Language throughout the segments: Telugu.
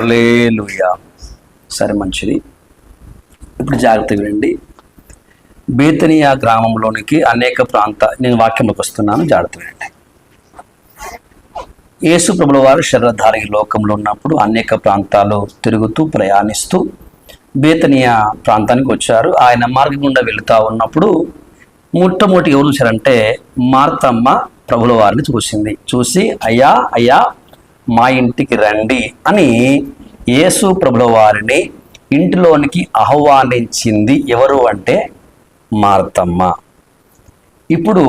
హల్లెలూయా. సరే, మంచిది. ఇప్పుడు జాగ్రత్తగా వినండి. బేతనియా గ్రామంలోనికి అనేక నేను వాక్యంలోకి వస్తున్నాను, జాగ్రత్త వినండి. యేసు ప్రభుల వారు శరీరధారి లోకంలో ఉన్నప్పుడు అనేక ప్రాంతాలు తిరుగుతూ ప్రయాణిస్తూ బేతనియా ప్రాంతానికి వచ్చారు. ఆయన మార్గం గుండా వెళుతూ ఉన్నప్పుడు మొట్టమొదటి ఎవరు చూశారంటే మార్తమ్మ ప్రభుల వారిని చూసి అయ్యా అయ్యా మా ఇంటికి రండి అని యేసు ప్రభుల వారిని ఇంటిలోనికి ఆహ్వానించింది. ఎవరు అంటే మార్తమ్మ. ఇప్పుడు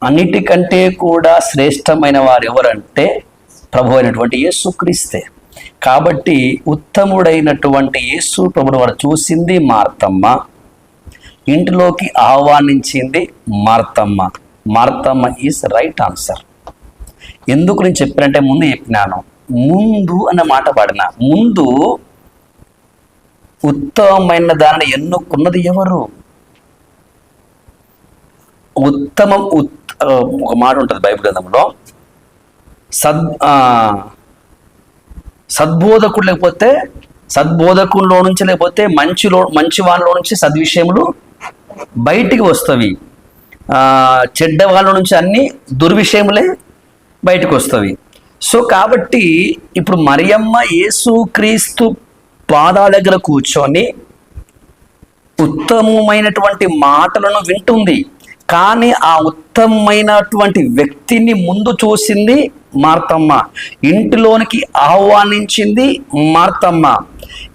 అన్నిటికంటే కూడా శ్రేష్టమైన వారు ఎవరంటే ప్రభు అయినటువంటి యేసుక్రీస్తే. కాబట్టి ఉత్తముడైనటువంటి యేసు ప్రభుని వారు చూసింది మార్తమ్మ, ఇంటిలోకి ఆహ్వానించింది Marthamma. Marthamma is right answer. ఎందుకు నేను చెప్పానంటే ముందు చెప్పినాను, ముందు అన్న మాట పాడిన ముందు ఉత్తమమైన దానిని ఎన్నుకున్నది ఎవరు? ఒక మాట ఉంటుంది బైబిల్ గ్రంథంలో, సద్బోధకుడు లేకపోతే సద్బోధకుల్లో నుంచి లేకపోతే మంచి వాళ్ళలో నుంచి సద్విషయములు బయటికి వస్తవి, చెడ్డ వాళ్ళ నుంచి అన్ని దుర్విషయములే బయటకు వస్తవి. సో కాబట్టి ఇప్పుడు మరియమ్మ యేసుక్రీస్తు పాదాల దగ్గర కూర్చొని ఉత్తమమైనటువంటి మాటలను వింటుంది. కానీ ఆ ఉత్తమమైనటువంటి వ్యక్తిని ముందు చూసింది మార్తమ్మ, ఇంటిలోనికి ఆహ్వానించింది మార్తమ్మ.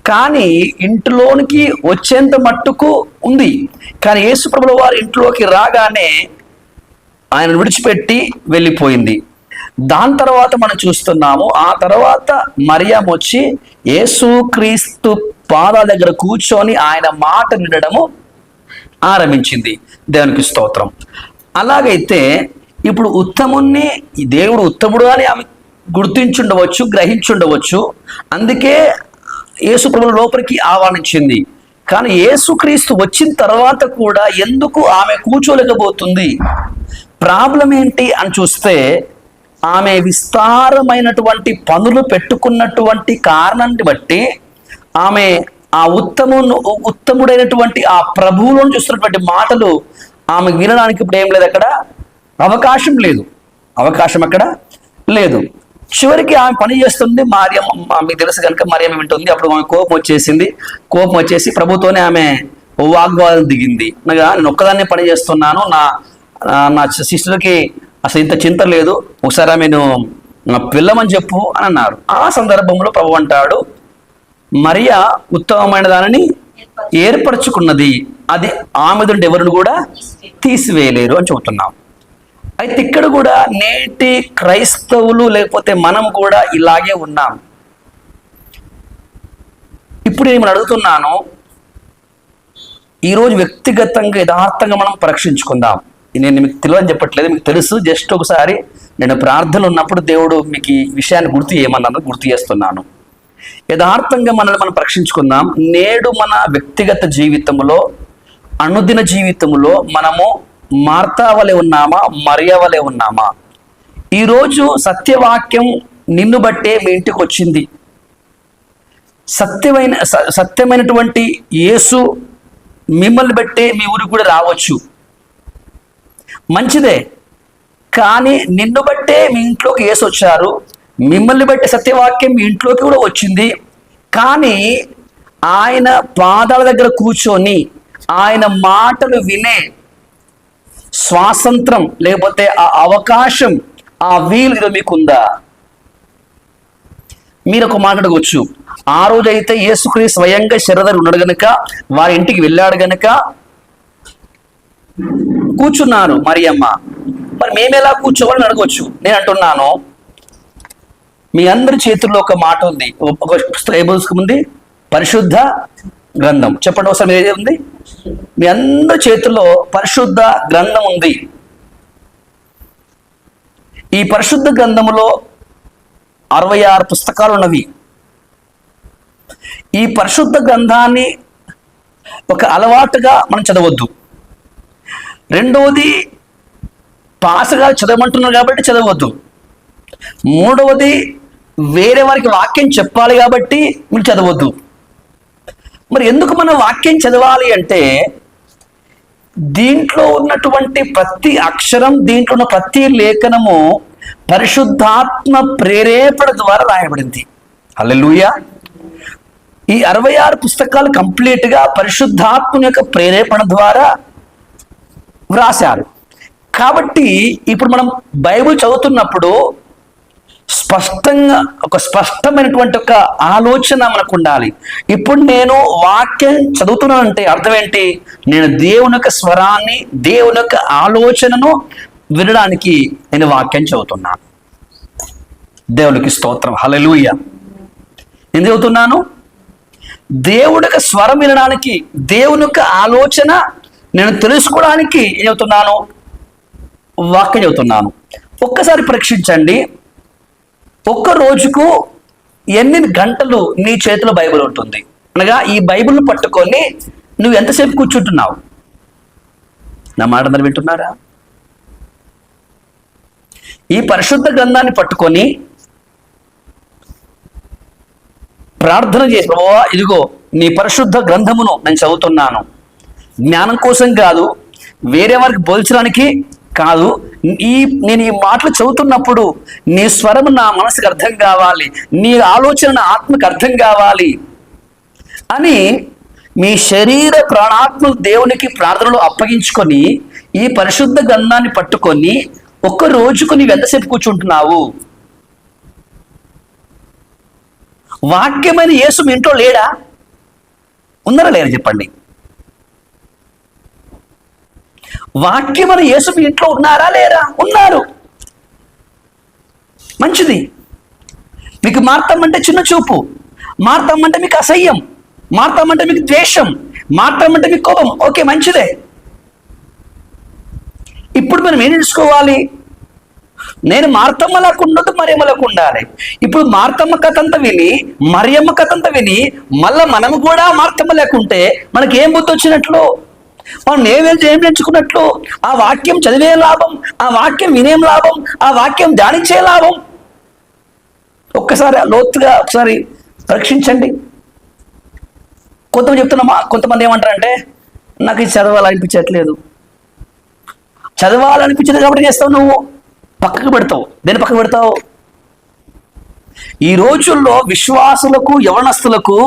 కానీ ఇంటిలోనికి వచ్చేంత మట్టుకు ఉంది. కానీ యేసు ప్రభుల వారి ఇంట్లోకి రాగానే ఆయన విడిచిపెట్టి వెళ్ళిపోయింది. దాని తర్వాత మనం చూస్తున్నాము, ఆ తర్వాత మరియమ్మ వచ్చి యేసుక్రీస్తు పాదాల దగ్గర కూర్చొని ఆయన మాట వినడము ఆరంభించింది. దేవునికి స్తోత్రం. అలాగైతే ఇప్పుడు ఉత్తముణ్ణి దేవుడు ఉత్తముడు అని ఆమె గుర్తించుండవచ్చు, గ్రహించుండవచ్చు. అందుకే యేసు ప్రభువు లోపలికి ఆహ్వానించింది. కానీ యేసుక్రీస్తు వచ్చిన తర్వాత కూడా ఎందుకు ఆమె కూర్చోలేకపోతుంది? ప్రాబ్లం ఏంటి అని చూస్తే, ఆమె విస్తారమైనటువంటి పనులు పెట్టుకున్నటువంటి కారణాన్ని బట్టి ఆమె ఆ ఉత్తముడైనటువంటి ఆ ప్రభువులను చూస్తున్నటువంటి మాటలు ఆమె వినడానికి ఇప్పుడు ఏం లేదు, అక్కడ అవకాశం అక్కడ లేదు. చివరికి ఆమె పని చేస్తుంది. మరియమ్మ, మీకు తెలుసు కనుక మరియమ్మ వింటుంది. అప్పుడు ఆమె కోపం వచ్చేసి ప్రభుతోనే ఆమె వాగ్వాదం దిగింది. నేను ఒక్కదాన్నే పని చేస్తున్నాను, నా సిస్టర్కి అసలు ఇంత చింత లేదు, ఒకసారి ఆమెను పిల్లమని చెప్పు అని అన్నారు. ఆ సందర్భంలో ప్రభు అంటాడు, మరియా ఉత్తమమైన దానిని ఏర్పరచుకున్నది, అది ఆమె నుండి ఎవరిని కూడా తీసివేయలేరు అని చెబుతున్నాం. అయితే ఇక్కడ కూడా నేటి క్రైస్తవులు లేకపోతే మనం కూడా ఇలాగే ఉన్నాం. ఇప్పుడు నేను అడుగుతున్నాను, ఈరోజు వ్యక్తిగతంగా యథార్థంగా మనం పరీక్షించుకుందాం. నేను మీకు తెలియని చెప్పట్లేదు, మీకు తెలుసు. జస్ట్ ఒకసారి నేను ప్రార్థనలు ఉన్నప్పుడు దేవుడు మీకు ఈ విషయాన్ని గుర్తు చేస్తున్నాను. యథార్థంగా మనల్ని మనం పరీక్షించుకుందాం. నేడు మన వ్యక్తిగత జీవితంలో, అనుదిన జీవితంలో మనము మార్తా వలె ఉన్నామా, మరియ వలె ఉన్నామా? ఈరోజు సత్యవాక్యం నిన్ను బట్టే మీ ఇంటికి వచ్చింది. సత్యమైనటువంటి యేసు మిమ్మల్ని బట్టే మీ ఊరికి కూడా రావచ్చు, మంచిదే. కానీ నిన్ను బట్టే మీ ఇంట్లోకి యేసు వచ్చారు, మిమ్మల్ని బట్టి సత్యవాక్యం మీ ఇంట్లోకి కూడా వచ్చింది. కానీ ఆయన పాదాల దగ్గర కూర్చొని ఆయన మాటలు వినే స్వాతంత్రం లేకపోతే ఆ అవకాశం, ఆ వీలు మీకుందా? మీరు ఒక మాట్లాడవచ్చు, ఆ రోజైతే యేసుక్రీస్తు స్వయంగా శరీరధారి ఉన్నాడు గనుక, వారి ఇంటికి వెళ్ళాడు గనుక కూర్చున్నారు మరియమ్మ. మరి మేమెలా కూర్చోవాలని అడగవచ్చు. నేను అంటున్నాను, మీ అందరి చేతుల్లో ఒక మాట ఉంది, ఒక పుస్తకం ఏ పుస్తకం ఉంది? పరిశుద్ధ గ్రంథం. చెప్పండి ఒకసారి, మీరు ఏది ఉంది? మీ అందరి చేతుల్లో పరిశుద్ధ గ్రంథం ఉంది. ఈ పరిశుద్ధ గ్రంథములో 66 పుస్తకాలు ఉన్నవి. ఈ పరిశుద్ధ గ్రంథాన్ని ఒక అలవాటుగా మనం చదవద్దు. రెండవది, పాసగా చదవమంటున్నారు కాబట్టి చదవద్దు. మూడవది, వేరే వారికి వాక్యం చెప్పాలి కాబట్టి మీరు చదవద్దు. మరి ఎందుకు మనం వాక్యం చదవాలి అంటే, దీంట్లో ఉన్నటువంటి ప్రతి అక్షరం, దీంట్లో ఉన్న ప్రతి లేఖనము పరిశుద్ధాత్మ ప్రేరేపణ ద్వారా రాయబడింది. హల్లెలూయా. ఈ 66 పుస్తకాలు కంప్లీట్గా పరిశుద్ధాత్మ యొక్క ప్రేరేపణ ద్వారా వ్రాశారు. కాబట్టి ఇప్పుడు మనం బైబిల్ చదువుతున్నప్పుడు స్పష్టమైనటువంటి ఒక ఆలోచన మనకు ఉండాలి. ఇప్పుడు నేను వాక్యం చదువుతున్నానంటే అర్థం ఏంటి? నేను దేవుని యొక్క స్వరాన్ని, దేవుని యొక్క ఆలోచనను వినడానికి నేను వాక్యం చదువుతున్నాను. దేవునికి స్తోత్రం. హల్లెలూయా. నేను చదువుతున్నాను దేవుడి యొక్క స్వరం వినడానికి, దేవుని యొక్క ఆలోచన నేను తెలుసుకోవడానికి ఏం చెబుతున్నాను? వాక్యం చెబుతున్నాను. ఒక్కసారి పరీక్షించండి, ఒక్క రోజుకు ఎన్ని గంటలు నీ చేతిలో బైబిల్ ఉంటుంది? అనగా ఈ బైబిల్ను పట్టుకొని నువ్వు ఎంతసేపు కూర్చుంటున్నావు? నా మాట అందరు వింటున్నారా? ఈ పరిశుద్ధ గ్రంథాన్ని పట్టుకొని ప్రార్థన చేసి, ప్రభువా ఇదిగో నీ పరిశుద్ధ గ్రంథమును నేను చదువుతున్నాను, జ్ఞానం కోసం కాదు, వేరే వారికి బోధించడానికి కాదు, నేను ఈ మాటలు చదువుతున్నప్పుడు నీ స్వరం నా మనసుకు అర్థం కావాలి, నీ ఆలోచన నా ఆత్మకు అర్థం కావాలి అని మీ శరీర ప్రాణాత్మ దేవునికి ప్రార్థనలో అప్పగించుకొని ఈ పరిశుద్ధ గ్రంథాన్ని పట్టుకొని ఒక్క రోజుకు నీవు ఎంతసేపు కూర్చుంటున్నావు? వాక్యమైన యేసు మీ ఇంట్లో లేడా? ఉన్నారా లేరా చెప్పండి? వాక్యమైన యేసు మీ ఇంట్లో ఉన్నారా లేరా? ఉన్నారు. మంచిది. మీకు మార్తమ్మ అంటే చిన్న చూపు, మార్తమ్మ అంటే మీకు అసహ్యం, మార్తమ్మ అంటే మీకు ద్వేషం, మార్తమ్మ అంటే మీకు కోపం. ఓకే, మంచిదే. ఇప్పుడు మనం ఏం తెలుసుకోవాలి? నేను మార్తమ్మలకు ఉండదు, మరియమ్మలకు ఉండాలి. ఇప్పుడు మార్తమ్మ కథ అంతా విని, మరియమ్మ కథ అంతా విని మళ్ళా మనము కూడా మార్తమ్మ లేకుంటే మనకి ఏం బుద్ధి వచ్చినట్లు? మనం ఏం నేర్చుకున్నట్లు? ఆ వాక్యం చదివే లాభం, ఆ వాక్యం వినేం లాభం, ఆ వాక్యం ధ్యానించే లాభం? ఒక్కసారి లోతుగా ఒకసారి పరీక్షించండి. కొంతమంది చెప్తున్నామా, కొంతమంది ఏమంటారంటే నాకు ఇది చదవాలనిపించట్లేదు. చదవాలనిపించదు కాబట్టి చేస్తావు, నువ్వు పక్కకు పెడతావు. దేని పక్కకు పెడతావు? ఈ రోజుల్లో విశ్వాసులకు, యవనస్తులకు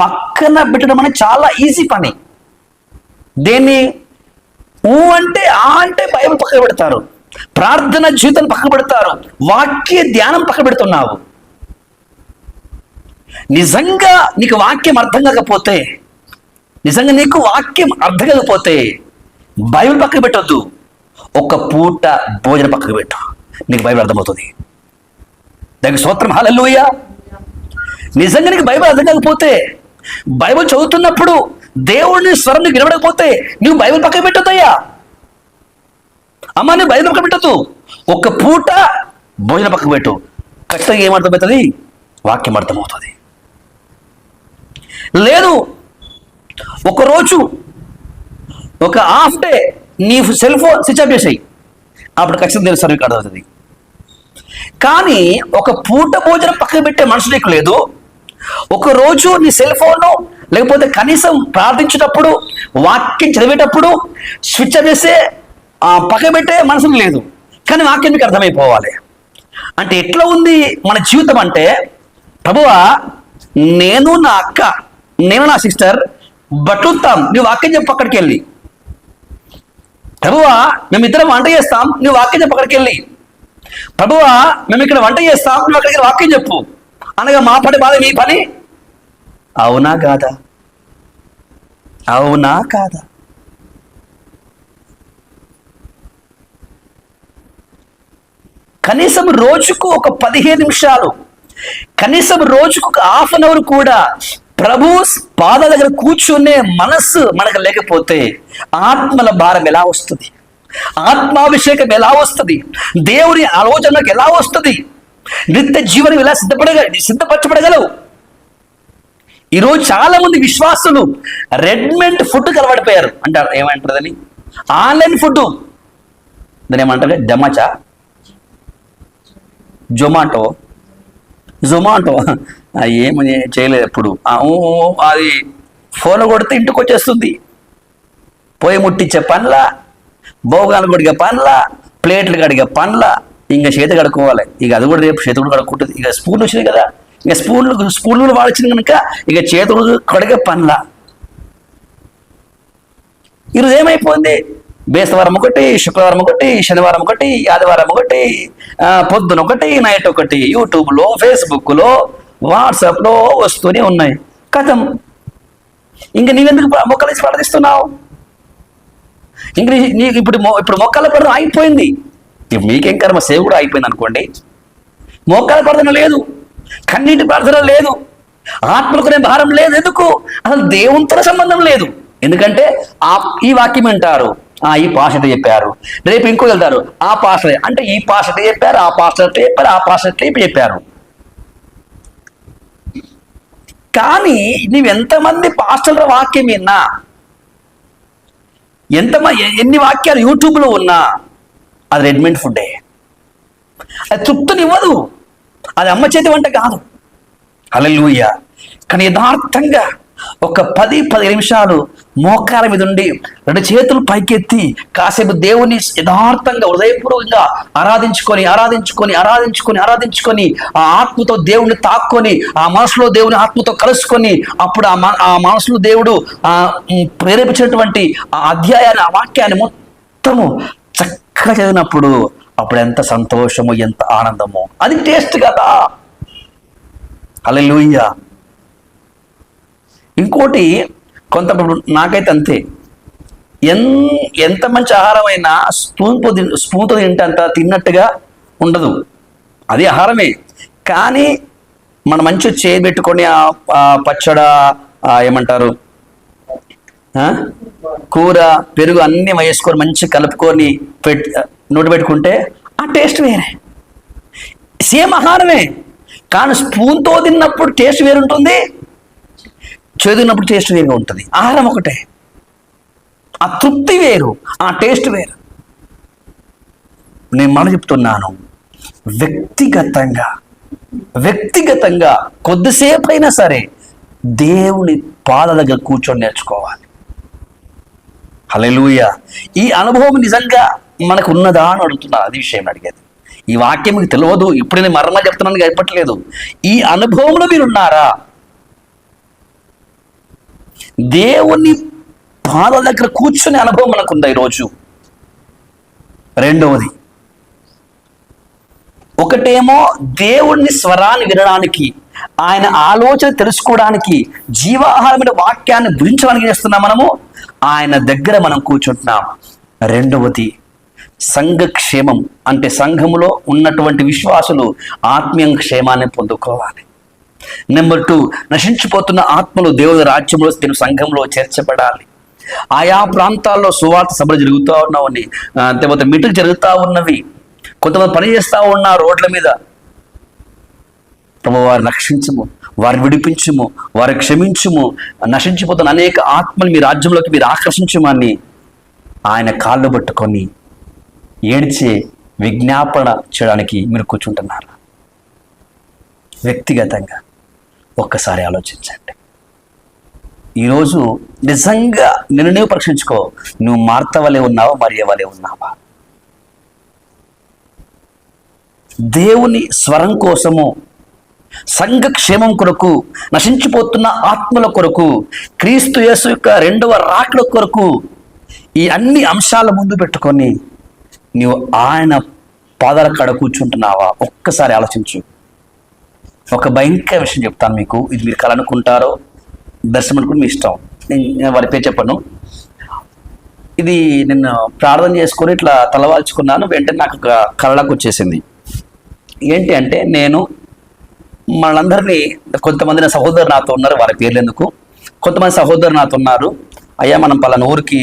పక్కన పెట్టడం అనేది చాలా ఈజీ పని. దేన్ని? అంటే అంటే బైబిల్ పక్కకు పెడతారు, ప్రార్థన జీవితం పక్కకు పెడతారు, వాక్య ధ్యానం పక్కకు పెడుతున్నావు. నిజంగా నీకు వాక్యం అర్థం కాకపోతే, నిజంగా నీకు వాక్యం అర్థం కాకపోతే బైబిల్ పక్కకు పెట్టొద్దు, ఒక పూట భోజనం పక్కకు పెట్టు, నీకు బైబిల్ అర్థమవుతుంది. దానికి స్తోత్రం. హల్లెలూయా. నిజంగా నీకు బైబిల్ అర్థం కాకపోతే, బైబిల్ చదువుతున్నప్పుడు దేవుడిని స్వరం నీకు వినబడకపోతే నువ్వు బైబిల్ పక్కకు పెట్టొద్దయ్యా. అమ్మా, నువ్వు బైబిల్ పక్కకు పెట్టద్దు, ఒక పూట భోజనం పక్కకు పెట్టు. ఖచ్చితంగా ఏమర్థమవుతుంది? వాక్యం అర్థమవుతుంది. లేదు, ఒకరోజు ఒక హాఫ్ డే నీ సెల్ ఫోన్ స్విచ్ ఆఫ్ చేసాయి, అప్పుడు ఖచ్చితంగా తెలుసు మీకు అర్థమవుతుంది. కానీ ఒక పూట భోజనం పక్కకు పెట్టే మనసు నీకు లేదు. ఒకరోజు నీ సెల్ ఫోన్ లేకపోతే కనీసం ప్రార్థించేటప్పుడు, వాక్యం చదివేటప్పుడు స్విచ్ ఆఫ్ చేసే పక్కకు పెట్టే మనసు లేదు. కానీ వాక్యం మీకు అర్థమైపోవాలి. అంటే ఎట్లా ఉంది మన జీవితం అంటే, ప్రభువా నేను నా అక్క, నేను నా సిస్టర్ బట్టుతాం, నువ్వు వాక్యం చెప్పు అక్కడికి వెళ్ళి. ప్రభువా మేమిద్దరం వంట చేస్తాం, నువ్వు వాక్యం చెప్పు అక్కడికి వెళ్ళి. ప్రభువా మేము ఇక్కడ వంట చేస్తాం, నువ్వు అక్కడికి వాక్యం చెప్పు. అనగా మా పని బాధ మీ పని. అవునా కాదా? అవునా కాదా? కనీసం రోజుకు ఒక 15 నిమిషాలు, కనీసం రోజుకు ఒక హాఫ్ అన్ అవర్ కూడా ప్రభు పాద దగ్గర కూర్చునే మనస్సు మనకు లేకపోతే ఆత్మల భారం ఎలా వస్తుంది? ఆత్మాభిషేకం ఎలా వస్తుంది? దేవుని ఆలోచనకు ఎలా వస్తుంది? నిత్య జీవనం ఎలా సిద్ధపరచబడగలవు? ఈరోజు చాలా మంది విశ్వాసులు రెడీమేడ్ ఫుడ్ అలవాడిపోయారు. అంటారు ఏమంటారు అని, ఆన్లైన్ ఫుడ్, దాని ఏమంటారు, జొమాటో, జొమాటో ఏమని చేయలేదు ఎప్పుడు. అది ఫోన్ కొడితే ఇంటికి వచ్చేస్తుంది. పొయ్యి ముట్టించే పనుల, భోగాలు కడిగే పనుల, ప్లేట్లు కడిగే పనుల, ఇంకా చేతి కడుక్కోవాలి. ఇక అది కూడా రేపు చేతి కూడా కడుక్కుంటుంది. ఇక స్పూన్లు వచ్చినాయి కదా, ఇక స్పూన్లు వాడిచ్చింది కనుక ఇక చేతులు కడిగే పనుల. ఈరోజు ఏమైపోయింది, బేస్తవారం ఒకటి, శుక్రవారం ఒకటి, శనివారం ఒకటి, ఆదివారం ఒకటి, పొద్దున ఒకటి, నైట్ ఒకటి, యూట్యూబ్లో, ఫేస్బుక్లో, వాట్సాప్లో వస్తూనే ఉన్నాయి. కథం. ఇంక నీవెందుకు మొక్కలేసి ప్రార్థిస్తున్నావు? ఇంక నీకు ఇప్పుడు మొక్కల ప్రార్థన అయిపోయింది. మీకేం కర్మ, సేవ కూడా అయిపోయింది అనుకోండి. మోకాల ప్రార్థన లేదు, కన్నీటి ప్రార్థన లేదు, ఆత్మలకునే భారం లేదు. ఎందుకు? అసలు దేవునితో సంబంధం లేదు. ఎందుకంటే ఈ వాక్యం వింటారు, ఈ పాస్టర్ చెప్పారు, రేపు ఇంకో వెళ్తారు, ఆ పాస్టర్ అంటే ఈ పాస్టర్ చెప్పారు, ఆ పాస్టర్ చెప్పారు, ఆ పాస్టర్ చెప్పారు. కానీ నువ్వెంతమంది పాస్టర్ల వాక్యం విన్నా, ఎన్ని వాక్యాలు యూట్యూబ్లో ఉన్నా అది రెడీమేడ్ ఫుడ్డే. అది తృప్తినివ్వదు. అది అమ్మ చేతి వంట కాదు. హల్లెలూయా. కానీ యథార్థంగా ఒక 10 నిమిషాలు మోకాల మీద ఉండి 2 చేతులు పైకెత్తి కాసేపు దేవుని యథార్థంగా హృదయపూర్వకంగా ఆరాధించుకొని ఆ ఆత్మతో దేవుని తాక్కొని, ఆ మనసులో దేవుని ఆత్మతో కలుసుకొని, అప్పుడు ఆ మనసులో దేవుడు ప్రేరేపించినటువంటి ఆ అధ్యాయాన్ని, ఆ వాక్యాన్ని మొత్తము చక్కగా చదివినప్పుడు అప్పుడు ఎంత సంతోషము, ఎంత ఆనందము. అది టేస్ట్ కదా. హల్లెలూయా. ఇంకోటి, కొంత నాకైతే అంతే, ఎంత మంచి ఆహారమైనా స్పూన్తో తింటే తిన్నట్టుగా ఉండదు. అది ఆహారమే, కానీ మనం మంచిగా చేయబెట్టుకొని ఆ పచ్చడ, ఏమంటారు, కూర, పెరుగు అన్నీ వేసుకొని మంచిగా కలుపుకొని నోటి పెట్టుకుంటే ఆ టేస్ట్ వేరే. సేమ్ ఆహారమే, కానీ స్పూన్తో తిన్నప్పుడు టేస్ట్ వేరుంటుంది, చదివినప్పుడు టేస్ట్ వేరుగా ఉంటుంది. ఆహారం ఒకటే, ఆ తృప్తి వేరు, ఆ టేస్ట్ వేరు. నేను మనం చెప్తున్నాను, వ్యక్తిగతంగా కొద్దిసేపు అయినా సరే దేవుని పాదాల దగ్గర కూర్చొని నేర్చుకోవాలి. హల్లెలూయా. ఈ అనుభవం నిజంగా మనకు ఉన్నదా అని అడుగుతున్నా. అది విషయం అడిగేది. ఈ వాక్యం మీకు తెలియదు, ఇప్పుడు నేను మరలా చెప్తున్నాను చెప్పట్లేదు. ఈ అనుభవంలో మీరు ఉన్నారా? దేవుని పాదాల దగ్గర కూర్చునే అనుభవం మనకుందా ఈరోజు? రెండవది, ఒకటేమో దేవుని స్వరాన్ని వినడానికి, ఆయన ఆలోచన తెలుసుకోవడానికి, జీవాహారమైన వాక్యాన్ని భుజించడానికి చేస్తున్నాం మనము. ఆయన దగ్గర మనం కూర్చుంటున్నాం. రెండవది, సంఘక్షేమం అంటే సంఘములో ఉన్నటువంటి విశ్వాసులు ఆత్మీయ క్షేమాన్ని పొందుకోవాలి. నెంబర్ 2, నశించిపోతున్న ఆత్మలు దేవుని రాజ్యంలో, దేవుని సంఘంలో చేర్చబడాలి. ఆయా ప్రాంతాల్లో సువార్త సభలు జరుగుతూ ఉన్నవని, లేకపోతే మీటింగ్ జరుగుతూ ఉన్నవి, కొంతమంది పని చేస్తూ ఉన్నారు రోడ్ల మీద. ప్రభు, వారిని రక్షించము, వారిని విడిపించుము, వారిని క్షమించుము, నశించిపోతున్న అనేక ఆత్మలు మీ రాజ్యంలోకి మీరు ఆకర్షించమని ఆయన కాళ్ళు పట్టుకొని ఏడ్చే విజ్ఞాపన చేయడానికి మీరు కూర్చుంటున్నారు. వ్యక్తిగతంగా ఒక్కసారి ఆలోచించండి. ఈరోజు నిజంగా నిన్ను నువ్వు పరీక్షించుకో. నువ్వు మార్త వలె ఉన్నావా, మరియ వలె ఉన్నావా? దేవుని స్వరం కోసము, సంఘక్షేమం కొరకు, నశించిపోతున్న ఆత్మల కొరకు, క్రీస్తు యేసు యొక్క 2వ రాకడ కొరకు ఈ అన్ని అంశాల ముందు పెట్టుకొని నీవు ఆయన పాదాల కాడ కూర్చుంటున్నావా? ఒక్కసారి ఆలోచించు. ఒక భయంకర విషయం చెప్తాను మీకు. ఇది మీరు కలనుకుంటారో దర్శనం అనుకుని మీ ఇష్టం. నేను వారి పేరు చెప్పను. ఇది నిన్ను ప్రార్థన చేసుకొని ఇట్లా తలవాల్చుకున్నాను. వెంటనే నాకు కళ్ళకు వచ్చేసింది. ఏంటి అంటే, నేను మనందరినీ, కొంతమంది నా సహోదరు నాతో ఉన్నారు, వారి పేర్లు ఎందుకు, కొంతమంది సహోదరు నాతో ఉన్నారు. అయ్యా, మనం పలానా ఊరికి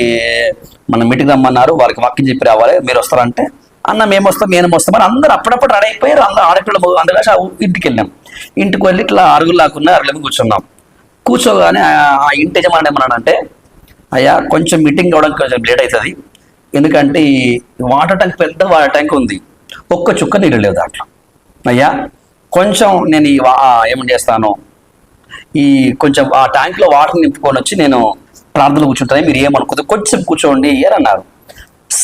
మనం మీటింగ్ రమ్మన్నారు, వారికి వాక్యం చెప్పి రావాలి, మీరు వస్తారంటే, అన్న మేము వస్తాం, నేను వస్తామని అందరూ అప్పుడప్పుడు రెడీ అయిపోయారు. అందరూ ఆడపిల్లలు అందరూ ఇంటికి వెళ్ళాం. ఇంటికి వెళ్ళి ఇట్లా అరుగులు కూర్చున్నాం. కూర్చోగానే ఆ ఇంటి యజమాని ఏమన్నాడంటే, అయ్యా కొంచెం మీటింగ్ అవ్వడానికి కొంచెం లేట్ అవుతుంది, ఎందుకంటే ఈ వాటర్ ట్యాంక్, పెద్ద వాటర్ ట్యాంక్ ఉంది, ఒక్క చుక్క నీళ్ళు లేవు దాంట్లో. అయ్యా కొంచెం నేను ఏమని చేస్తాను, ఈ కొంచెం ఆ ట్యాంక్లో వాటర్ నింపుకొని వచ్చి నేను ప్రార్థనలు కూర్చుంటాను, మీరు ఏమనుకోదు కొంచెం కూర్చోండి అని అన్నారు.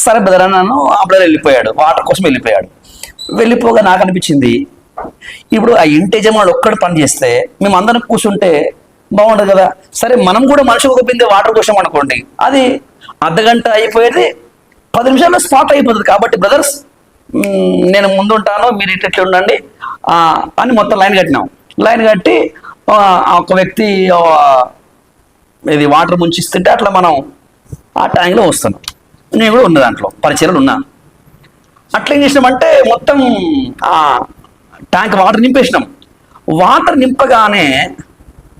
సరే బ్రదర్ అన్నాను. ఆ బ్రదర్ వెళ్ళిపోయాడు, వాటర్ కోసం వెళ్ళిపోయాడు. వెళ్ళిపోగా నాకు అనిపించింది, ఇప్పుడు ఆ ఇంటి యజమానుడు ఒక్కడు పని చేస్తే మేము అందరం కూర్చుంటే బాగుండదు కదా. సరే మనం కూడా మనిషి ఒక బిందె వాటర్ కోసం అనుకోండి, అది అర్ధగంట అయిపోయేది 10 నిమిషాల్లో స్పాట్ అయిపోతుంది. కాబట్టి బ్రదర్స్ నేను ముందు ఉంటాను, మీరు ఇట్లా ఉండండి అని మొత్తం లైన్ కట్టినాం. లైన్ కట్టి ఒక వ్యక్తి ఇది వాటర్ ముంచిస్తుంటే అట్లా మనం ఆ ట్యాంక్లో వస్తున్నాం. నేను కూడా ఉన్న దాంట్లో పరిచయలు ఉన్నా. అట్లా ఏం చేసినామంటే మొత్తం ఆ ట్యాంక్ వాటర్ నింపేసినాం. వాటర్ నింపగానే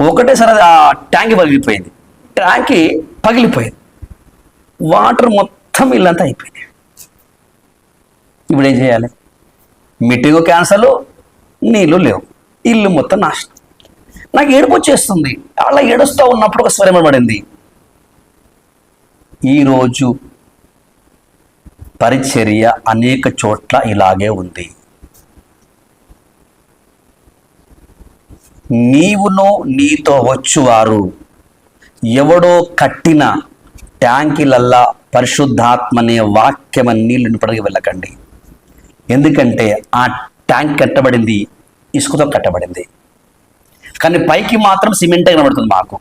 ఒకటేసారి ఆ ట్యాంక్ పగిలిపోయింది. ట్యాంక్ పగిలిపోయింది, వాటర్ మొత్తం ఇల్లంతా అయిపోయింది. ఇప్పుడు ఏం చేయాలి? మీటింగ్ క్యాన్సల్, నీళ్ళు లేవు, ఇల్లు మొత్తం నాశనం. నాకు ఏడుపు వచ్చేస్తుంది. అలా ఏడుస్తూ ఉన్నప్పుడు ఒక స్వరం పడింది, ఈరోజు పరిచర్య అనేక చోట్ల ఇలాగే ఉంది. నీవును నీతో వచ్చువారు ఎవడో కట్టిన ట్యాంకులల్లా పరిశుద్ధాత్మనే వాక్యం నీళ్ళు నింపడానికి వెళ్ళకండి. ఎందుకంటే ఆ ట్యాంక్ కట్టబడింది ఇసుకతో కట్టబడింది, కానీ పైకి మాత్రం సిమెంట్ కనబడుతుంది. మాకు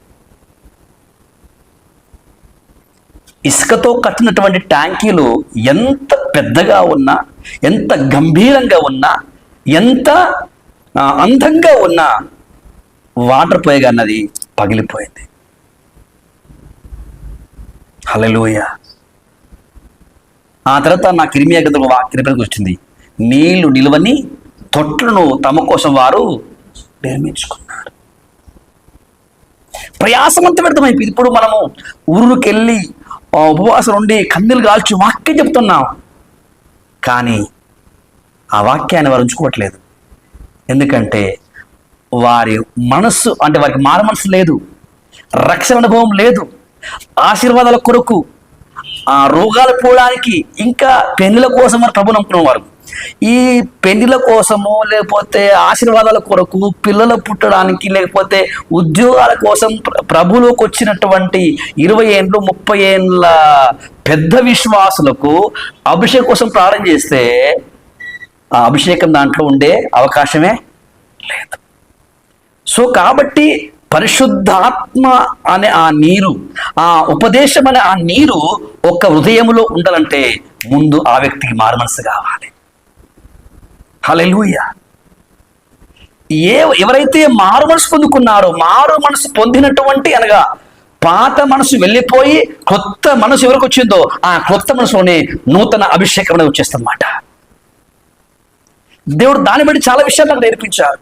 ఇసుకతో కట్టినటువంటి ట్యాంకీలు ఎంత పెద్దగా ఉన్నా, ఎంత గంభీరంగా ఉన్నా, ఎంత అందంగా ఉన్నా వాటర్ పోయగా అన్నది పగిలిపోయింది. హల్లెలూయా. ఆ తర్వాత నాకు ఇర్మియా గ్రంథంలో వాక్యం వచ్చింది, నీళ్లు నిలువని తొట్లను తమ కోసం వారు నిర్మించుకున్నారు. ప్రయాసవంతమైపోయింది. ఇప్పుడు మనము ఊరుకెళ్ళి ఉపవాసం ఉండి కన్నీళ్ళు కాల్చి వాక్యం చెప్తున్నాం, కానీ ఆ వాక్యాన్ని వారు ఉంచుకోవట్లేదు. ఎందుకంటే వారి మనస్సు అంటే వారికి మార మనసు లేదు, రక్షణ అనుభవం లేదు. ఆశీర్వాదాల కొరకు, ఆ రోగాలు పోవడానికి, ఇంకా పెళ్లిల కోసం వారు ప్రభు నమ్ముకునేవారు. ఈ పెళ్లిల కోసము, లేకపోతే ఆశీర్వాదాల కొరకు, పిల్లలు పుట్టడానికి, లేకపోతే ఉద్యోగాల కోసం ప్రభులోకి వచ్చినటువంటి 20 ఏండ్లు 30 ఏండ్ల పెద్ద విశ్వాసులకు అభిషేకం కోసం ప్రార్థన చేస్తే ఆ అభిషేకం దాంట్లో ఉండే అవకాశమే లేదు. సో కాబట్టి పరిశుద్ధాత్మ అనే ఆ నీరు, ఆ ఉపదేశం అనే ఆ నీరు ఒక హృదయంలో ఉండాలంటే ముందు ఆ వ్యక్తికి మారు మనసు కావాలి. హల్లెలూయా. ఎవరైతే మారు మనసు పొందుకున్నారో, మారు మనసు పొందినటువంటి అనగా పాత మనసు వెళ్ళిపోయి కొత్త మనసు ఎవరికి వచ్చిందో ఆ కొత్త మనసులోనే నూతన అభిషేకం అనేది వచ్చేస్తుందన్నమాట. దేవుడు దాన్ని బట్టి చాలా విషయాలు నాకు నేర్పించారు.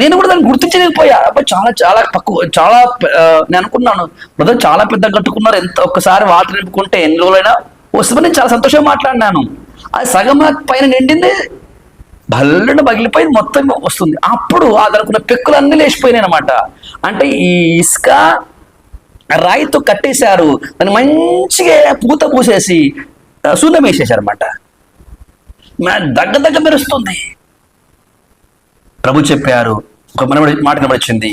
నేను కూడా దాన్ని గుర్తించలేకపోయా. చాలా చాలా తక్కువ, చాలా నేను అనుకున్నాను బ్రదర్ చాలా పెద్ద కట్టుకున్నారు, ఎంత ఒక్కసారి వాటర్ నింపుకుంటే ఎన్ని రోజులైనా వస్తుందని నేను చాలా సంతోషంగా మాట్లాడినాను. అది సగం పైన నిండింది, భల్లన పగిలిపోయి మొత్తం వస్తుంది. అప్పుడు దానికున్న పెక్కులన్నీ లేచిపోయినాయి అనమాట. అంటే ఈ ఇసుక రాయితో కట్టేశారు, దాన్ని మంచిగా పూత పూసేసి శూన్యం వేసేశారు అనమాట. దగ్గర మెరుస్తుంది. ప్రభు చెప్పారు, ఒక మాట కనబడింది,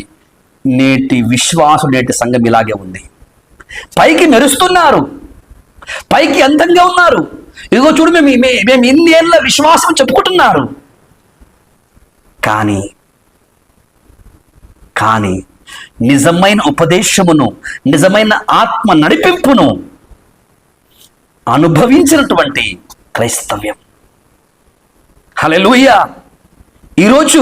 నేటి విశ్వాసం నేటి సంఘం ఇలాగే ఉంది. పైకి మెరుస్తున్నారు, పైకి అందంగా ఉన్నారు, ఇదిగో చూడు మేము ఇన్ని ఏళ్ళ విశ్వాసం చెప్పుకుంటున్నారు. కానీ నిజమైన ఉపదేశమును, నిజమైన ఆత్మ నడిపింపును అనుభవించినటువంటి క్రైస్తవ్యం. హల్లెలూయా. ఈరోజు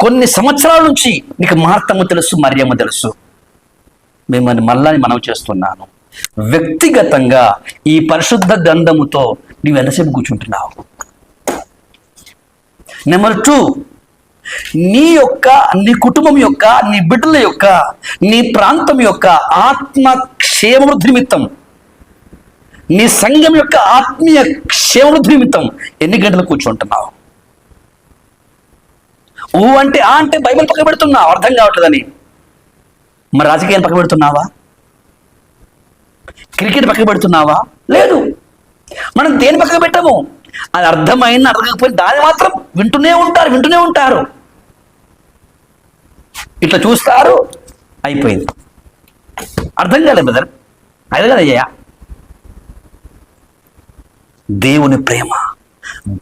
కొన్ని సంవత్సరాల నుంచి నీకు మార్తమ్మ తెలుసు, మరియమ్మ తెలుసు. మిమ్మల్ని మళ్ళా మనం చేస్తున్నాను, వ్యక్తిగతంగా ఈ పరిశుద్ధ గ్రంథముతో నువ్వు ఎంతసేపు కూర్చుంటున్నావు? నెంబర్ 2, నీ కుటుంబం యొక్క, నీ బిడ్డల యొక్క, నీ ప్రాంతం యొక్క ఆత్మ క్షేమవృద్ధి నిమిత్తం, నీ సంఘం యొక్క ఆత్మీయ క్షేమవృద్ధి నిమిత్తం ఎన్ని గంటలు కూర్చుంటున్నావు? అంటే బైబిల్ పక్క పెడుతున్నావు, అర్థం కావట్లేదని. మరి రాజకీయాలు పక్క పెడుతున్నావా? క్రికెట్ పక్క పెడుతున్నావా? లేదు. మనం దేని పక్క పెట్టము? అది అర్థమైనా అర్థకపోయినా దాన్ని మాత్రం వింటూనే ఉంటారు. ఇట్లా చూస్తారు, అయిపోయింది. అర్థం కాలేదు బ్రదర్, అది కదయ్యా దేవుని ప్రేమ,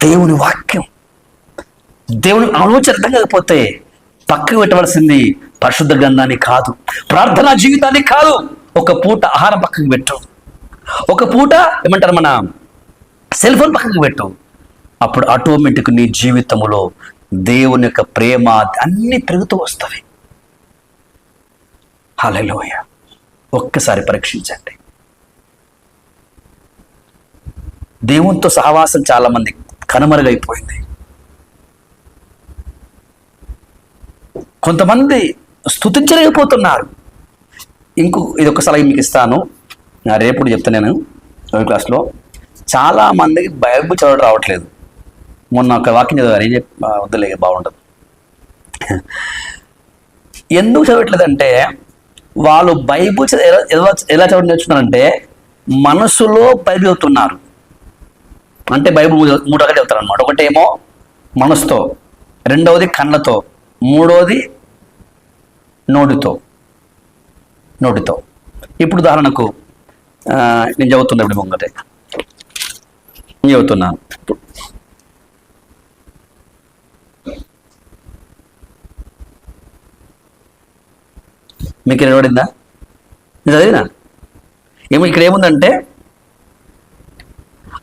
దేవుని వాక్యం, దేవుని ఆలోచన అర్థం కాకపోతే పక్కకు పెట్టవలసింది పరిశుద్ధ గ్రంథాన్ని కాదు, ప్రార్థనా జీవితాన్ని కాదు. ఒక పూట ఆహారం పక్కకు పెట్టు, ఒక పూట ఏమంటారు మన సెల్ ఫోన్ పక్కకు పెట్టు. అప్పుడు ఆటోమేటిక్ నీ జీవితంలో దేవుని యొక్క ప్రేమ అన్నీ పెరుగుతూ వస్తాయి. హల్లెలూయా. ఒక్కసారి పరీక్షించండి. దేవునితో సహవాసం చాలా మంది కనుమరుగైపోయింది. కొంతమంది స్తుతించలేకపోతున్నారు. ఇది ఒక సలహా మీకు ఇస్తాను, రేపు చెప్తాను నేను క్లాస్లో. చాలా మందికి బైబిల్ చదవడం రావట్లేదు. మొన్న ఒక వాక్యం చదివాను, ఏం వద్దులే బాగుండదు. ఎందుకు చదవట్లేదంటే వాళ్ళు బైబిల్ ఎలా చదవడం నేర్చుకున్నారంటే మనసులో బైబిల్ చదువుతున్నారు. అంటే బైబిల్ 3 రకాలు చదువుతారు అనమాట. ఒకటేమో మనసుతో, రెండవది కళ్ళతో, మూడవది నోటితో. ఇప్పుడు ఉదాహరణకు నేను చదువుతున్నా, ఇప్పుడు ముంగటే నేను చదువుతున్నాను. మీకు నిలబడిందా? నేను చదివినా ఏమో. ఇక్కడ ఏముందంటే,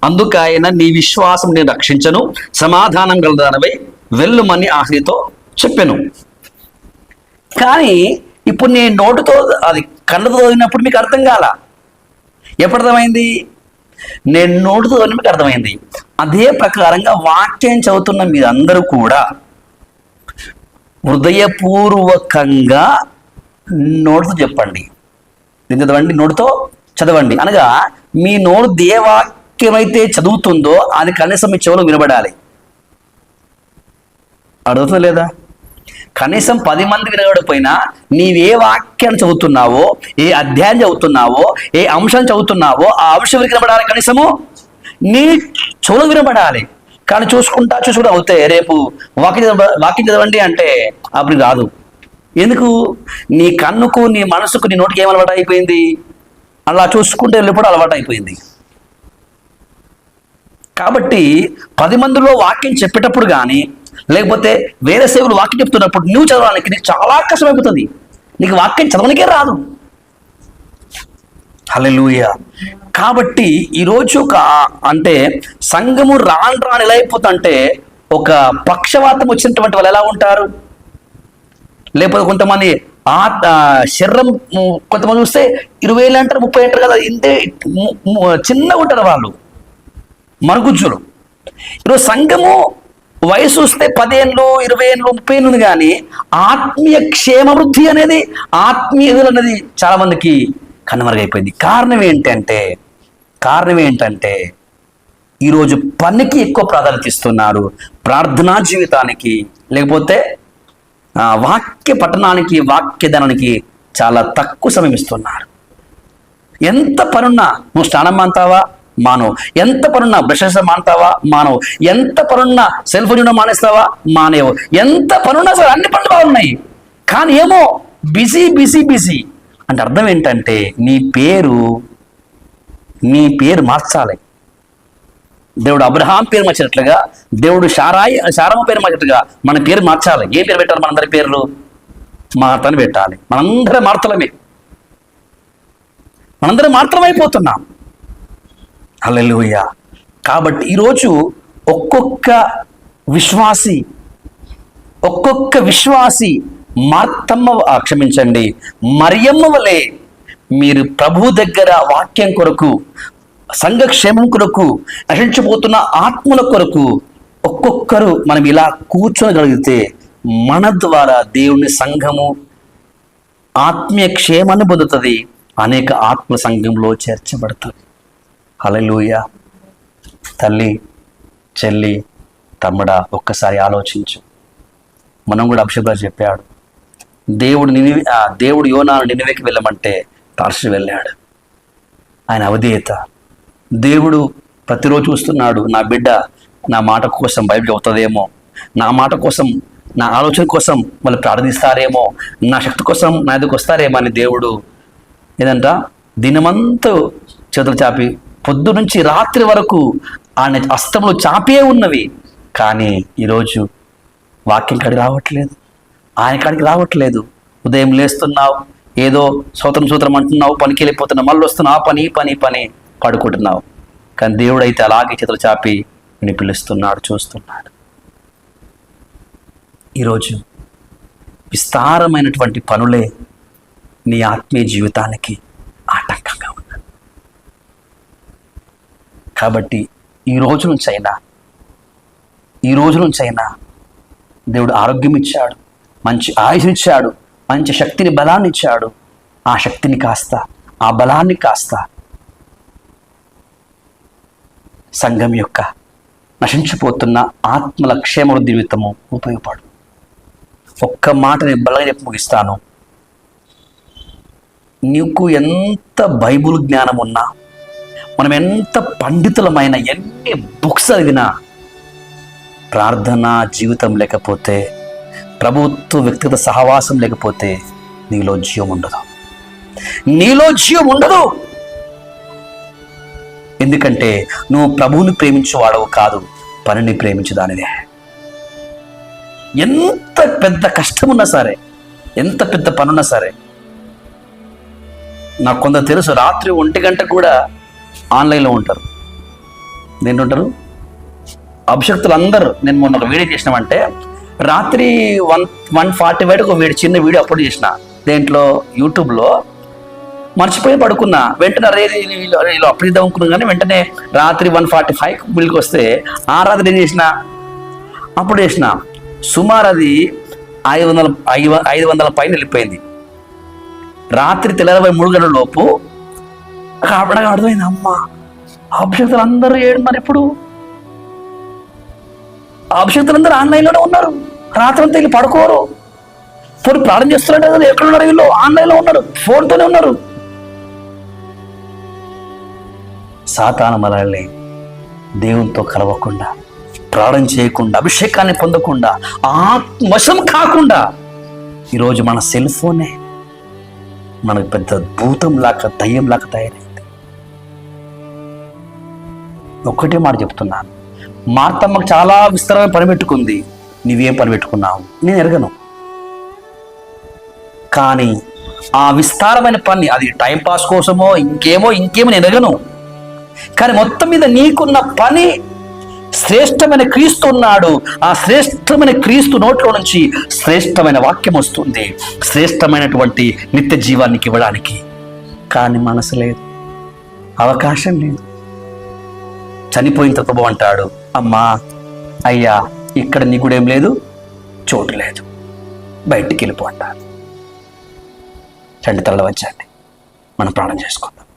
అందుకాయన నీ విశ్వాసం నేను రక్షించను, సమాధానం గలదానవై వెళ్ళుమని ఆఖరితో చెప్పాను. కానీ ఇప్పుడు నేను నోటితో అది కళ్ళతో చదివినప్పుడు మీకు అర్థం కాల. ఎప్పుడు అర్థమైంది? నేను నోటితో చదివిన మీకు అర్థమైంది. అదే ప్రకారంగా వాక్యం చదువుతున్న మీరందరూ కూడా హృదయపూర్వకంగా నోటితో చెప్పండి, చదవండి, నోటితో చదవండి. అనగా మీ నోరు దేవాక్యమైతే చదువుతుందో అది కనీసం మీ చెవులో వినబడాలి. అడుగుతుందా లేదా? కనీసం 10 మంది వినబడిపోయినా నీవే వాక్యాన్ని చదువుతున్నావో, ఏ అధ్యాయం చదువుతున్నావో, ఏ అంశం చదువుతున్నావో ఆ అంశం వినబడాలి, కనీసము నీ చెవులో వినబడాలి. కానీ చూసుకుంటా అవుతే రేపు వాక్యం చదవండి అంటే అప్పుడు రాదు. ఎందుకు? నీ కన్నుకు, నీ మనసుకు, నీ నోటికి ఏం అలవాటు అయిపోయింది? అలా చూసుకుంటే వెళ్ళిపోవడం అలవాటు అయిపోయింది. కాబట్టి 10 మందిలో వాక్యం చెప్పేటప్పుడు కానీ, లేకపోతే వేరే సేవలు వాక్యం చెప్తున్నప్పుడు నువ్వు చదవడానికి నీకు చాలా కష్టమైపోతుంది. నీకు వాక్యం చదవనికే రాదు. హల్లెలూయా. కాబట్టి ఈరోజు అంటే సంఘము రాను ఎలా అయిపోతుందంటే, ఒక పక్షవాతం వచ్చినటువంటి వాళ్ళు ఎలా ఉంటారు, లేకపోతే కొంతమంది శరీరం, కొంతమంది చూస్తే 20 ఏళ్ళు అంటారు, 30 అంటారు కదా, ఇంతే చిన్నగా ఉంటారు వాళ్ళు, మరుగుజ్జులు. ఈరోజు సంఘము వయసు చూస్తే 10 ఏళ్ళు, 20 ఏళ్ళు, 30 ఏళ్ళు ఉంది, కానీ ఆత్మీయ క్షేమవృద్ధి అనేది, ఆత్మీయ ఎదురు అనేది చాలా మందికి కనుమరుగైపోయింది. కారణం ఏంటంటే ఈరోజు పనికి ఎక్కువ ప్రాధాన్యత ఇస్తున్నారు, ప్రార్థనా జీవితానికి, లేకపోతే వాక్య పఠనానికి, వాక్యధనానికి చాలా తక్కువ సమయం ఇస్తున్నారు. ఎంత పనున్నా నువ్వు స్నానం మానుతావా? మానవు. ఎంత పనున్నా బ్రషెస్ మానుతావా? మానవు. ఎంత పనున్నా సెల్ ఫోన్ చూడడం మానేస్తావా? మానేవు. ఎంత పనున్నా సరే అన్ని పనులు బాగున్నాయి, కానీ ఏమో బిజీ అంటే అర్థం ఏంటంటే నీ పేరు మార్చాలి. దేవుడు అబ్రహాం పేరు మార్చినట్లుగా, దేవుడు శారమ్మ పేరు మార్చినట్లుగా మన పేరు మార్చాలి. ఏ పేరు పెట్టాలి? మనందరి పేర్లు మార్తని పెట్టాలి. మనందరం మార్తలమైపోతున్నాం. హల్లెలూయా. కాబట్టి ఈరోజు ఒక్కొక్క విశ్వాసి మరియమ్మ వలె మీరు ప్రభు దగ్గర వాక్యం కొరకు, సంఘక్షేమం కొరకు, నశించిపోతున్న ఆత్మల కొరకు ఒక్కొక్కరు మనం ఇలా కూర్చోగలిగితే మన ద్వారా దేవుని సంఘము ఆత్మీయ క్షేమాన్ని పొందుతుంది, అనేక ఆత్మ సంఘంలో చేర్చబడుతుంది. హల్లెలూయా. తల్లి, చెల్లి, తమ్ముడా, ఒక్కసారి ఆలోచించు. మనం కూడా అభిషేకాలు చెప్పాడు, దేవుడు యోనాను నినివేకి వెళ్ళమంటే తార్షీషు వెళ్ళాడు. ఆయన అవధేయత. దేవుడు ప్రతిరోజు చూస్తున్నాడు, నా బిడ్డ నా మాట కోసం బైబిల్ అవుతుందేమో, నా మాట కోసం, నా ఆలోచన కోసం వాళ్ళు ప్రార్థిస్తారేమో, నా శక్తి కోసం నా ఎదుకు వస్తారేమో అని దేవుడు ఏదంట దినమంతా చేతులు చాపి పొద్దు నుంచి రాత్రి వరకు ఆయన హస్తంలో చాపే ఉన్నవి. కానీ ఈరోజు వాక్యం కాడికి రావట్లేదు, ఆయన కాడికి రావట్లేదు. ఉదయం లేస్తున్నావు, ఏదో సూత్రం అంటున్నావు, పనికి వెళ్ళిపోతున్నావు, మళ్ళీ వస్తున్నావు, పని పని పని పడుకుంటున్నావు. కానీ దేవుడు అయితే అలాగే చేతులు చాపి నేను పిలుస్తున్నాడు, చూస్తున్నాడు. ఈరోజు విస్తారమైనటువంటి పనులే నీ ఆత్మీయ జీవితానికి ఆటంకంగా ఉన్నాయి. కాబట్టి ఈ రోజు నుంచైనా దేవుడు ఆరోగ్యం ఇచ్చాడు, మంచి ఆయుష్నిచ్చాడు, మంచి శక్తిని, బలాన్ని ఇచ్చాడు. ఆ శక్తిని కాస్త, ఆ బలాన్ని కాస్త సంఘం యొక్క నశించిపోతున్న ఆత్మల క్షేమవృద్ధి నిమిత్తము ఉపయోగపడు. ఒక్క మాట నేను బలంగా చెప్పి ముగిస్తాను. నీకు ఎంత బైబుల్ జ్ఞానం ఉన్నా, మనం ఎంత పండితులమైన, ఎన్ని బుక్స్ చదివినా ప్రార్థనా జీవితం లేకపోతే, ప్రభుత్వ వ్యక్తిగత సహవాసం లేకపోతే నీలో జీవం ఉండదు. ఎందుకంటే నువ్వు ప్రభువుని ప్రేమించేవాడవు కాదు, పనిని ప్రేమించేదానిదే. ఎంత పెద్ద కష్టమున్నా సరే, ఎంత పెద్ద పనున్నా సరే. నాకు కొందరు తెలుసు, రాత్రి 1 గంట కూడా ఆన్లైన్లో ఉంటారు. దేంట్లో ఉంటారు? అభిషక్తులు అందరూ. నేను మొన్న ఒక వీడియో చేసినామంటే రాత్రి 1:45 ఒక చిన్న వీడియో అప్లోడ్ చేసిన. దేంట్లో? యూట్యూబ్లో. మర్చిపోయి పడుకున్నా. వెంటనే వీళ్ళు అప్పుడు ఇద్దాం అనుకున్నాను, కానీ వెంటనే రాత్రి 1:45 బిల్కి వస్తే ఆ రాత్రి ఏం చేసిన, అప్పుడు చేసిన. సుమారు అది 500 పైన వెళ్ళిపోయింది. రాత్రి తెల్లవారి 3 గంటల లోపు అప్పటిగా అర్థమైంది, అమ్మ అభిషక్తులు అందరూ ఏడు. మరి ఇప్పుడు అభిషక్తులందరూ ఆన్లైన్లోనే ఉన్నారు, రాత్రి అంతా వెళ్ళి పడుకోరు. ఫోన్ ప్రార్థన చేస్తున్నారు కదా, ఎక్కడ ఉన్నారు? వీళ్ళు ఆన్లైన్లో ఉన్నారు, ఫోన్తోనే ఉన్నారు. సాతాను మనల్ని దేవునితో కలవకుండా, ప్రార్థన చేయకుండా, అభిషేకాన్ని పొందకుండా, ఆత్మవశం కాకుండా ఈరోజు మన సెల్ ఫోనే మనకు పెద్ద భూతంలాగా, దయ్యంలాగా తయారైంది. ఒక్కటే మాట చెప్తున్నాను, మార్తమ్మకు చాలా విస్తారమైన పని పెట్టుకుంది. నీవేం పని పెట్టుకున్నావు నేను ఎరగను. కానీ ఆ విస్తారమైన పని, అది టైంపాస్ కోసమో ఇంకేమో నేను ఎరగను. కానీ మొత్తం మీద నీకున్న పని, శ్రేష్టమైన క్రీస్తు ఉన్నాడు. ఆ శ్రేష్టమైన క్రీస్తు నోట్లో నుంచి శ్రేష్టమైన వాక్యం వస్తుంది, శ్రేష్టమైనటువంటి నిత్య జీవానికి ఇవ్వడానికి. కానీ మనసు లేదు, అవకాశం లేదు. చనిపోయిన తర్వాత ప్రభు అంటాడు, అమ్మా అయ్యా ఇక్కడ నీ కూడా ఏం లేదు, చోటు లేదు, బయటికి వెళ్ళిపో అంటారు. చండి తల వచ్చండి, మనం ప్రాణం చేసుకుందాం.